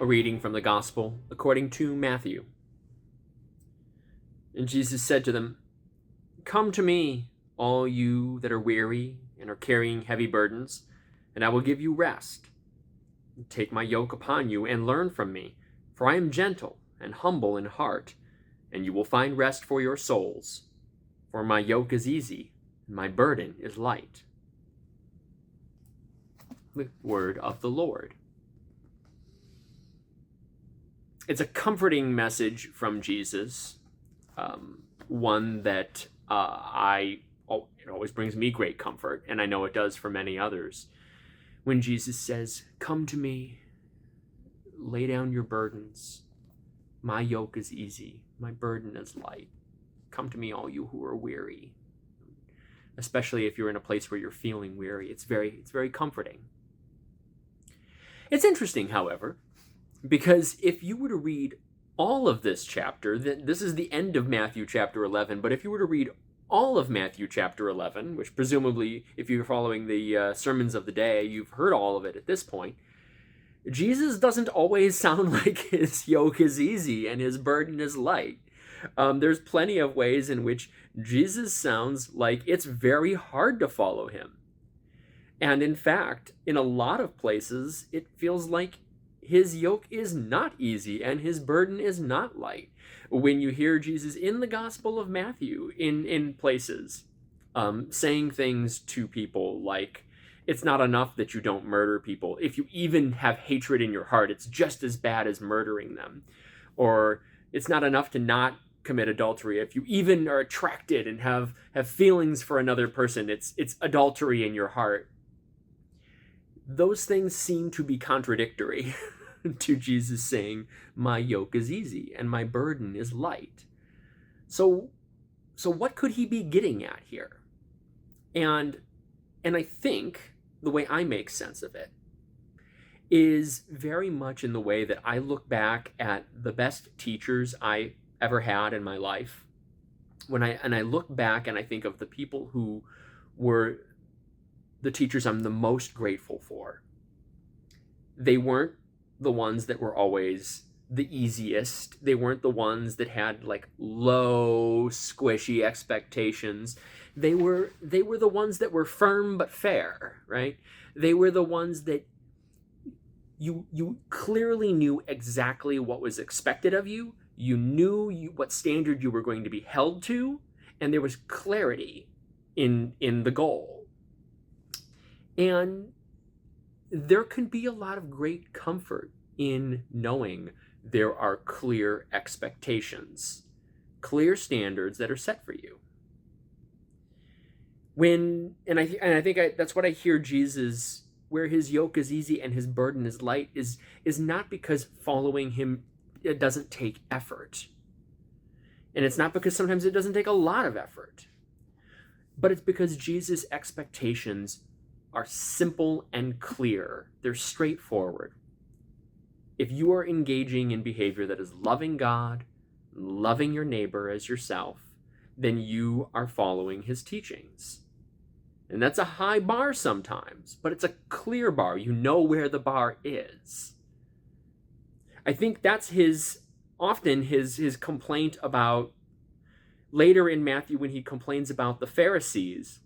A reading from the Gospel according to Matthew. And Jesus said to them, "Come to me, all you that are weary and are carrying heavy burdens, and I will give you rest. Take my yoke upon you and learn from me, for I am gentle and humble in heart, and you will find rest for your souls. For my yoke is easy, and my burden is light." The word of the Lord. It's a comforting message from Jesus, one that it always brings me great comfort, and I know it does for many others. When Jesus says, "Come to me, lay down your burdens. My yoke is easy, my burden is light. Come to me, all you who are weary." Especially if you're in a place where you're feeling weary, it's very comforting. It's interesting, however, because if you were to read all of this chapter, this is the end of Matthew chapter 11, but if you were to read all of Matthew chapter 11, which presumably, if you're following the sermons of the day, you've heard all of it at this point, Jesus doesn't always sound like his yoke is easy and his burden is light. There's plenty of ways in which Jesus sounds like it's very hard to follow him. And in fact, in a lot of places, it feels like his yoke is not easy and his burden is not light. When you hear Jesus in the Gospel of Matthew, in places, saying things to people like, it's not enough that you don't murder people. If you even have hatred in your heart, it's just as bad as murdering them. Or it's not enough to not commit adultery. If you even are attracted and have feelings for another person, it's adultery in your heart. Those things seem to be contradictory to Jesus saying, "My yoke is easy and my burden is light." So what could he be getting at here? And I think the way I make sense of it is very much in the way that I look back at the best teachers I ever had in my life. When I look back and I think of the people who were the teachers I'm the most grateful for, they weren't the ones that were always the easiest. They weren't the ones that had like low, squishy expectations. They were the ones that were firm but fair, right? They were the ones that you clearly knew exactly what was expected of you. You knew what standard you were going to be held to, and there was clarity in the goal. And there can be a lot of great comfort in knowing there are clear expectations, clear standards that are set for you. I think that's what I hear Jesus, where his yoke is easy and his burden is light, is not because following him, it doesn't take effort. And it's not because sometimes it doesn't take a lot of effort. But it's because Jesus' expectations are simple and clear. They're straightforward. If you are engaging in behavior that is loving God, loving your neighbor as yourself, then you are following his teachings. And that's a high bar sometimes, but it's a clear bar. You know where the bar is. I think that's often his complaint about, later in Matthew when he complains about the Pharisees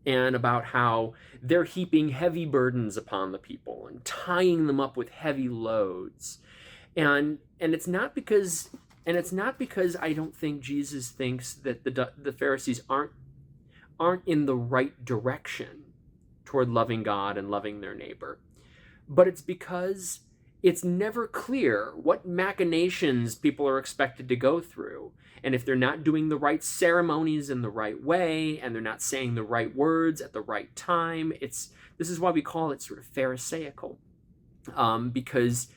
and about how they're heaping heavy burdens upon the people and tying them up with heavy loads. And it's not because I don't think Jesus thinks that the Pharisees aren't in the right direction toward loving God and loving their neighbor. But it's because it's never clear what machinations people are expected to go through. And if they're not doing the right ceremonies in the right way, and they're not saying the right words at the right time, this is why we call it sort of Pharisaical. Because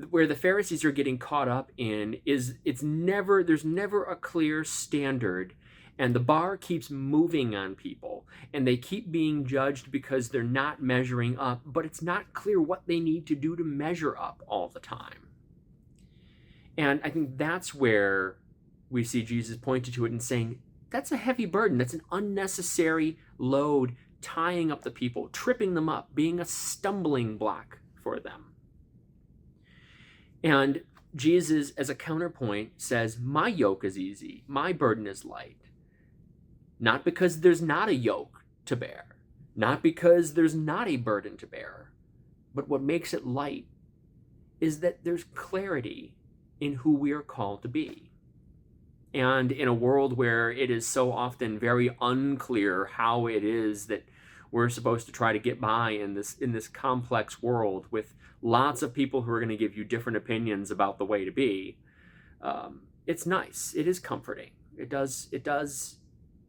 where the Pharisees are getting caught up in is there's never a clear standard, and the bar keeps moving on people, and they keep being judged because they're not measuring up, but it's not clear what they need to do to measure up all the time. And I think that's where we see Jesus pointed to it and saying, that's a heavy burden. That's an unnecessary load, tying up the people, tripping them up, being a stumbling block for them. And Jesus, as a counterpoint, says, my yoke is easy, my burden is light. Not because there's not a yoke to bear, not because there's not a burden to bear, but what makes it light is that there's clarity in who we are called to be. And in a world where it is so often very unclear how it is that we're supposed to try to get by in this complex world with lots of people who are going to give you different opinions about the way to be, it's nice. It is comforting. It does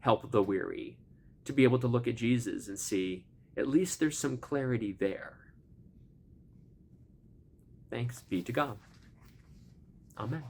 help the weary to be able to look at Jesus and see at least there's some clarity there. Thanks be to God. Amen.